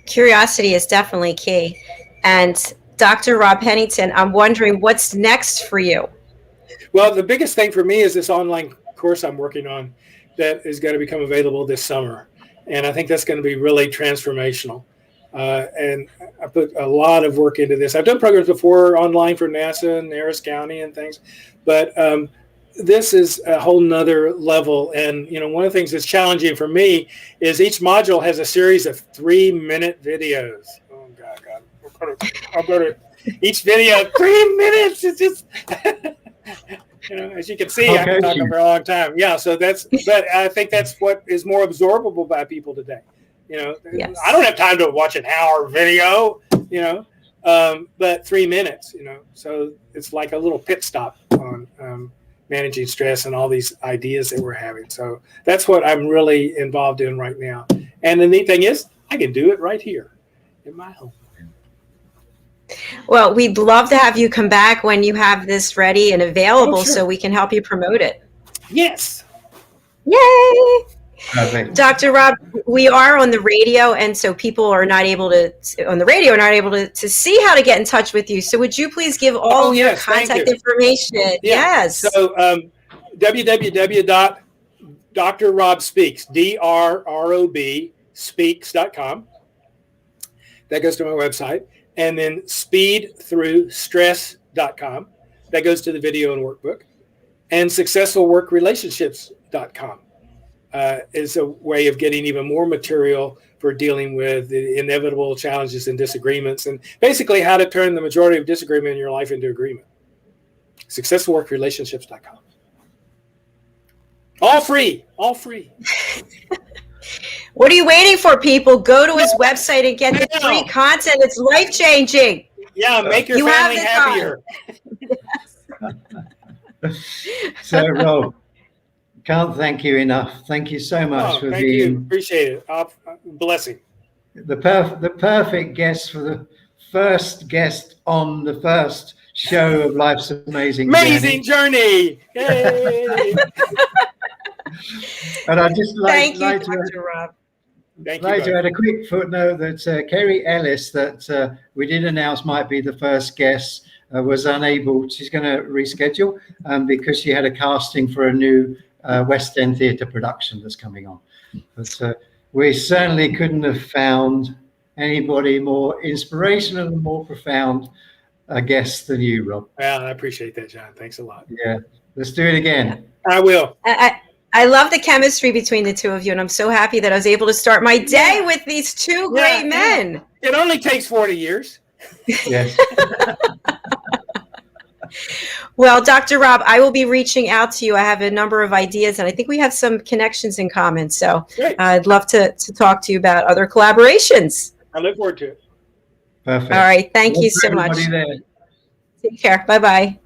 Curiosity is definitely key. And Dr. Rob Pennington, I'm wondering what's next for you? Well, the biggest thing for me is this online course I'm working on that is going to become available this summer. And I think that's going to be really transformational. And I put a lot of work into this. I've done programs before online for NASA and Harris County and things, but this is a whole nother level. And, one of the things that's challenging for me is each module has a series of 3-minute videos. Oh, God. I'll go to each video, 3 minutes. It's just, as you can see, I've been talking for a long time. Yeah. So but I think that's what is more absorbable by people today. Yes. I don't have time to watch an hour video, but 3 minutes, so it's like a little pit stop on managing stress and all these ideas that we're having. So that's what I'm really involved in right now. And the neat thing is I can do it right here in my home. Well, we'd love to have you come back when you have this ready and available, so we can help you promote it. Yes. Yay. Perfect. Dr. Rob, we are on the radio, and so people are not able to see how to get in touch with you. So would you please give all of your contact information? Yeah. Yes. So www.drrobspeaks, DRROB speaks.com. That goes to my website. And then speedthroughstress.com. That goes to the video and workbook. And successfulworkrelationships.com is a way of getting even more material for dealing with the inevitable challenges and disagreements, and basically how to turn the majority of disagreement in your life into agreement. Successfulworkrelationships.com. All free. What are you waiting for, people? Go to his website and get the free content. It's life-changing. Yeah, make your family happier. So, Rob, can't thank you enough. Thank you so much for being. You. Appreciate it. Blessing. The perfect guest for the first guest on the first show of Life's Amazing Journey. Yay! And I just thank you, Dr. Rob. I'd like to add a quick footnote that Kerry Ellis, that we did announce might be the first guest, was unable. She's going to reschedule because she had a casting for a new West End theatre production that's coming on. But we certainly couldn't have found anybody more inspirational and more profound a guest than you, Rob. Well, I appreciate that, John. Thanks a lot. Yeah, let's do it again. I will. I love the chemistry between the two of you, and I'm so happy that I was able to start my day with these two great men. It only takes 40 years. Yes. Well, Dr. Rob, I will be reaching out to you. I have a number of ideas, and I think we have some connections in common. So I'd love to talk to you about other collaborations. I look forward to it. Perfect. All right. Thank you so much. There. Take care. Bye-bye.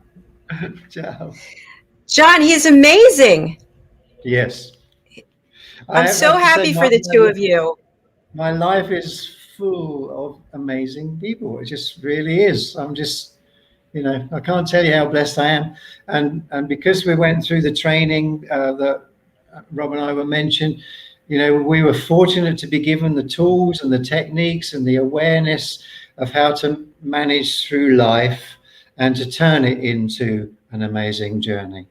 Ciao. John, he's amazing. Yes. I'm so happy for the two of you. My life is full of amazing people. It just really is. I'm just, I can't tell you how blessed I am. And because we went through the training that Rob and I were mentioned, we were fortunate to be given the tools and the techniques and the awareness of how to manage through life and to turn it into an amazing journey.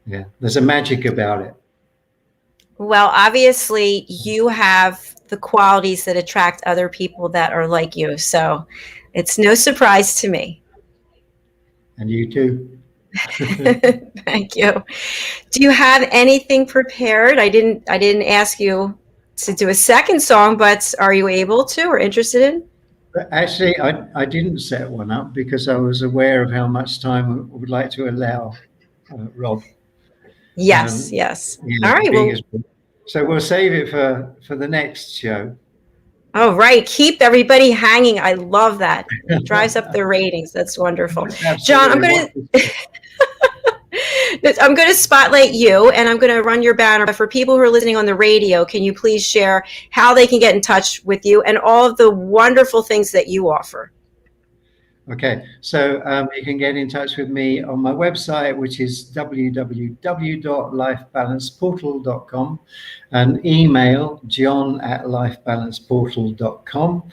Yeah, there's a magic about it. Well, obviously, you have the qualities that attract other people that are like you. So it's no surprise to me. And you too. Thank you. Do you have anything prepared? I didn't ask you to do a second song, but are you able to or interested in? Actually, I didn't set one up because I was aware of how much time I would like to allow Rob. Yes. All right. Well, so we'll save it for the next show. Oh, right. Keep everybody hanging. I love that. It drives up the ratings. That's wonderful. John, I'm going to spotlight you, and I'm going to run your banner. But for people who are listening on the radio, can you please share how they can get in touch with you and all of the wonderful things that you offer? Okay, so you can get in touch with me on my website, which is www.lifebalanceportal.com, and email john@lifebalanceportal.com.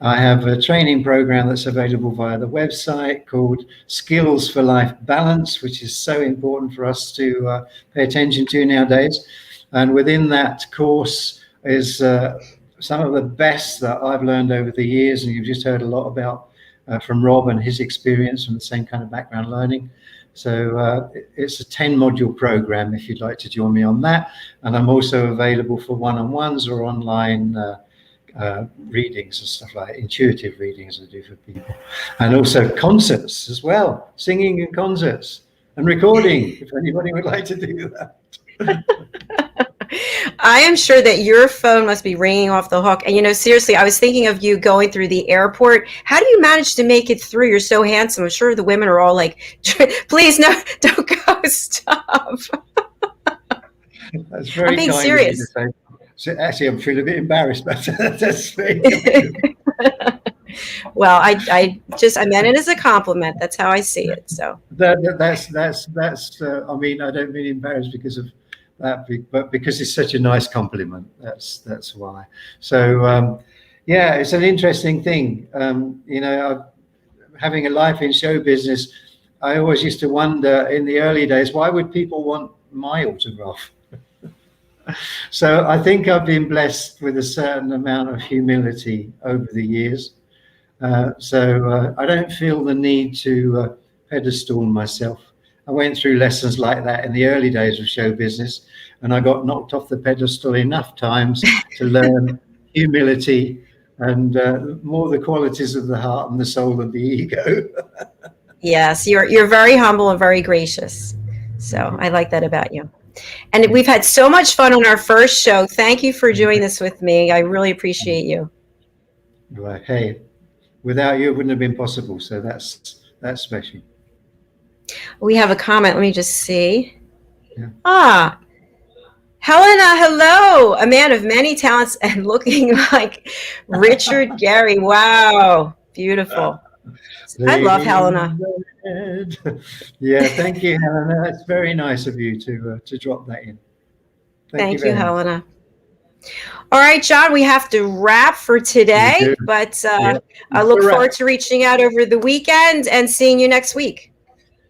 I have a training program that's available via the website called Skills for Life Balance, which is so important for us to pay attention to nowadays. And within that course is some of the best that I've learned over the years, and you've just heard a lot about from Rob and his experience from the same kind of background learning. So it's a 10-module program if you'd like to join me on that. And I'm also available for one-on-ones or online readings and stuff like intuitive readings I do for people. And also concerts as well, singing and concerts and recording, if anybody would like to do that. I am sure that your phone must be ringing off the hook. And, seriously, I was thinking of you going through the airport. How do you manage to make it through? You're so handsome. I'm sure the women are all like, please, no, don't go, stop. That's very I'm being kind of you to serious. say. So actually, I'm feeling a bit embarrassed, but that's very Well, I meant it as a compliment. That's how I see it. So that's. I mean, I don't mean embarrassed because of that, but because it's such a nice compliment. That's why. So yeah, it's an interesting thing. Having a life in show business, I always used to wonder in the early days, why would people want my autograph? So I think I've been blessed with a certain amount of humility over the years. So I don't feel the need to pedestal myself. I went through lessons like that in the early days of show business, and I got knocked off the pedestal enough times to learn humility and more the qualities of the heart and the soul of the ego. yes, you're very humble and very gracious. So I like that about you. And we've had so much fun on our first show. Thank you for doing this with me. I really appreciate you. Right. Hey, without you, it wouldn't have been possible. So that's special. We have a comment. Let me just see. Yeah. Helena, hello. A man of many talents and looking like Richard Gere. Wow. Beautiful. I love Helena. Yeah, thank you, Helena. That's very nice of you to drop that in. Thank you, Helena. All right, John, we have to wrap for today, but I look forward to reaching out over the weekend and seeing you next week.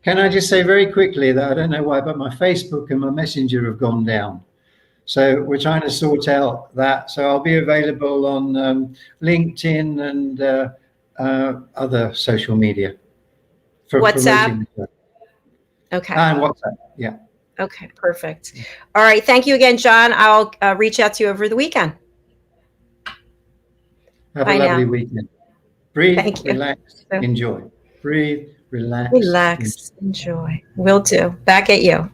Can I just say very quickly that I don't know why, but my Facebook and my Messenger have gone down. So we're trying to sort out that. So I'll be available on LinkedIn and other social media. For WhatsApp. Okay. And WhatsApp, yeah. Okay, perfect. All right, thank you again, John. I'll reach out to you over the weekend. Have a lovely weekend. Breathe, relax, enjoy. Breathe, relax, enjoy. Will do. Back at you.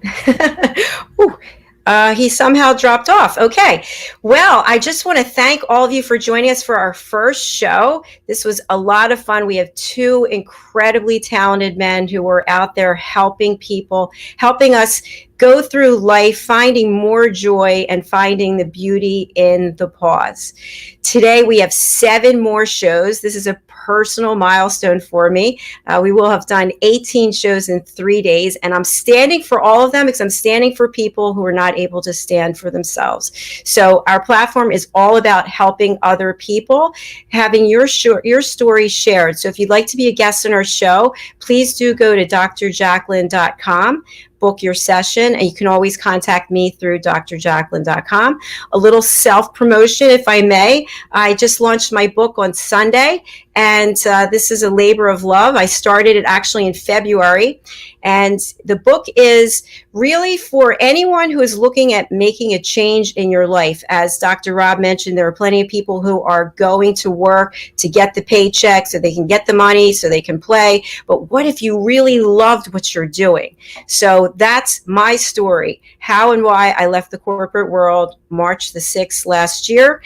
He somehow dropped off. Okay. Well, I just want to thank all of you for joining us for our first show. This was a lot of fun. We have two incredibly talented men who were out there helping people, helping us go through life, finding more joy and finding the beauty in the pause. Today, we have 7 more shows. This is a personal milestone for me. We will have done 18 shows in 3 days, and I'm standing for all of them because I'm standing for people who are not able to stand for themselves. So our platform is all about helping other people, having your story shared. So if you'd like to be a guest on our show, please do go to drjacalyn.com. book your session, and you can always contact me through drjacalyn.com. A little self-promotion, if I may. I just launched my book on Sunday, and this is a labor of love. I started it actually in February, and the book is really for anyone who is looking at making a change in your life. As Dr. Rob mentioned, there are plenty of people who are going to work to get the paycheck so they can get the money so they can play. But what if you really loved what you're doing? So that's my story, how and why I left the corporate world March the 6th last year,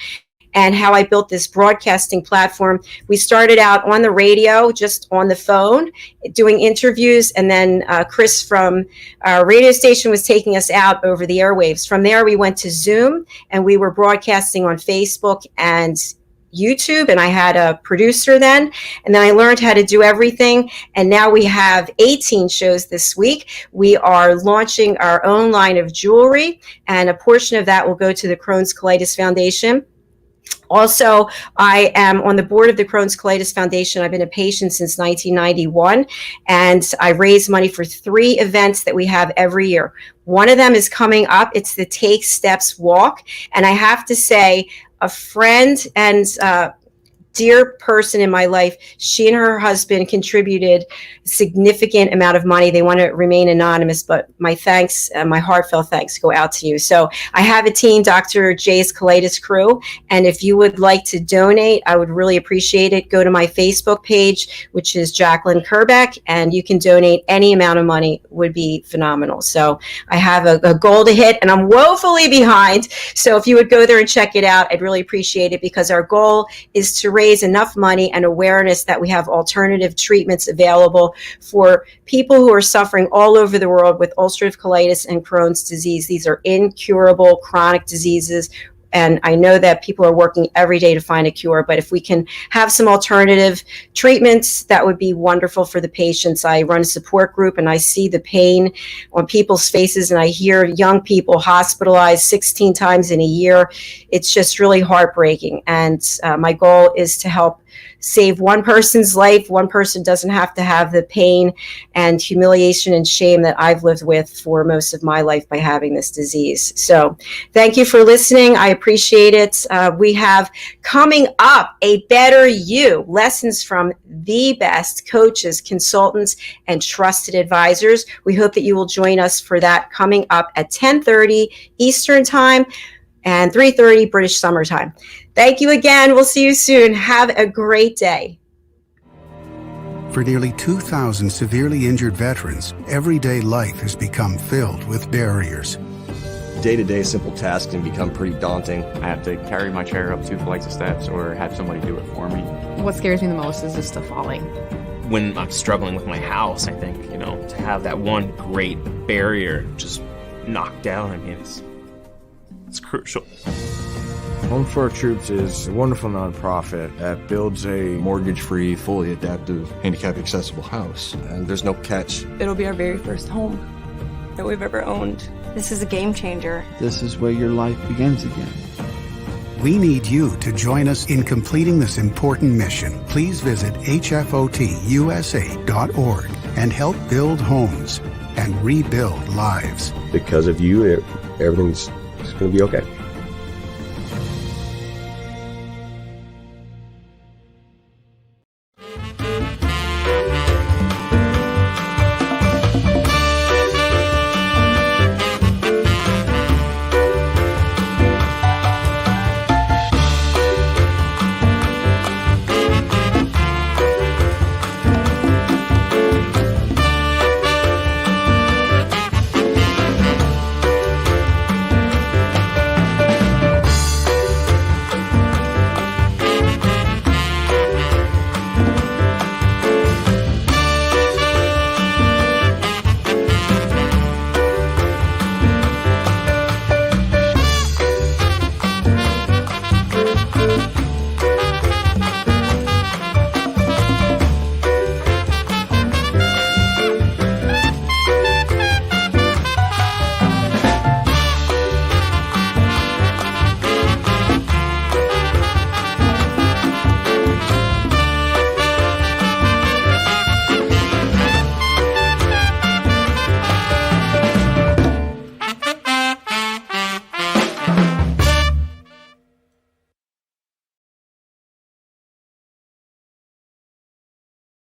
and how I built this broadcasting platform. We started out on the radio, just on the phone, doing interviews, and then Chris from our radio station was taking us out over the airwaves. From there, we went to Zoom, and we were broadcasting on Facebook and YouTube, and I had a producer then, and then I learned how to do everything, and now we have 18 shows this week. We are launching our own line of jewelry, and a portion of that will go to the Crohn's Colitis Foundation. Also, I am on the board of the Crohn's Colitis Foundation. I've been a patient since 1991, and I raise money for 3 events that we have every year. One of them is coming up. It's the Take Steps Walk, and I have to say, a friend and dear person in my life. She and her husband contributed a significant amount of money. They want to remain anonymous, but my thanks, my heartfelt thanks go out to you. So I have a team, Dr. J's Colitis Crew, and if you would like to donate, I would really appreciate it. Go to my Facebook page, which is Jacalyn Kerbeck, and you can donate any amount of money. Would be phenomenal. So I have a goal to hit, and I'm woefully behind. So if you would go there and check it out, I'd really appreciate it, because our goal is to raise enough money and awareness that we have alternative treatments available for people who are suffering all over the world with ulcerative colitis and Crohn's disease. These are incurable chronic diseases. And I know that people are working every day to find a cure, but if we can have some alternative treatments, that would be wonderful for the patients. I run a support group, and I see the pain on people's faces, and I hear young people hospitalized 16 times in a year. It's just really heartbreaking. And my goal is to help save one person's life. One person doesn't have to have the pain and humiliation and shame that I've lived with for most of my life by having this disease. So thank you for listening. I appreciate it. We have coming up A Better You, lessons from the best coaches, consultants, and trusted advisors. We hope that you will join us for that coming up at 10:30 Eastern Time and 3:30 British Summer Time. Thank you again. We'll see you soon. Have a great day. For nearly 2,000 severely injured veterans, everyday life has become filled with barriers. Day-to-day simple tasks can become pretty daunting. I have to carry my chair up 2 flights of steps or have somebody do it for me. What scares me the most is just the falling. When I'm struggling with my house, I think, to have that one great barrier just knocked down, it's crucial. Home for Our Troops is a wonderful nonprofit that builds a mortgage-free, fully adaptive, handicap-accessible house. And there's no catch. It'll be our very first home that we've ever owned. This is a game changer. This is where your life begins again. We need you to join us in completing this important mission. Please visit hfotusa.org and help build homes and rebuild lives. Because of you, everything's going to be okay.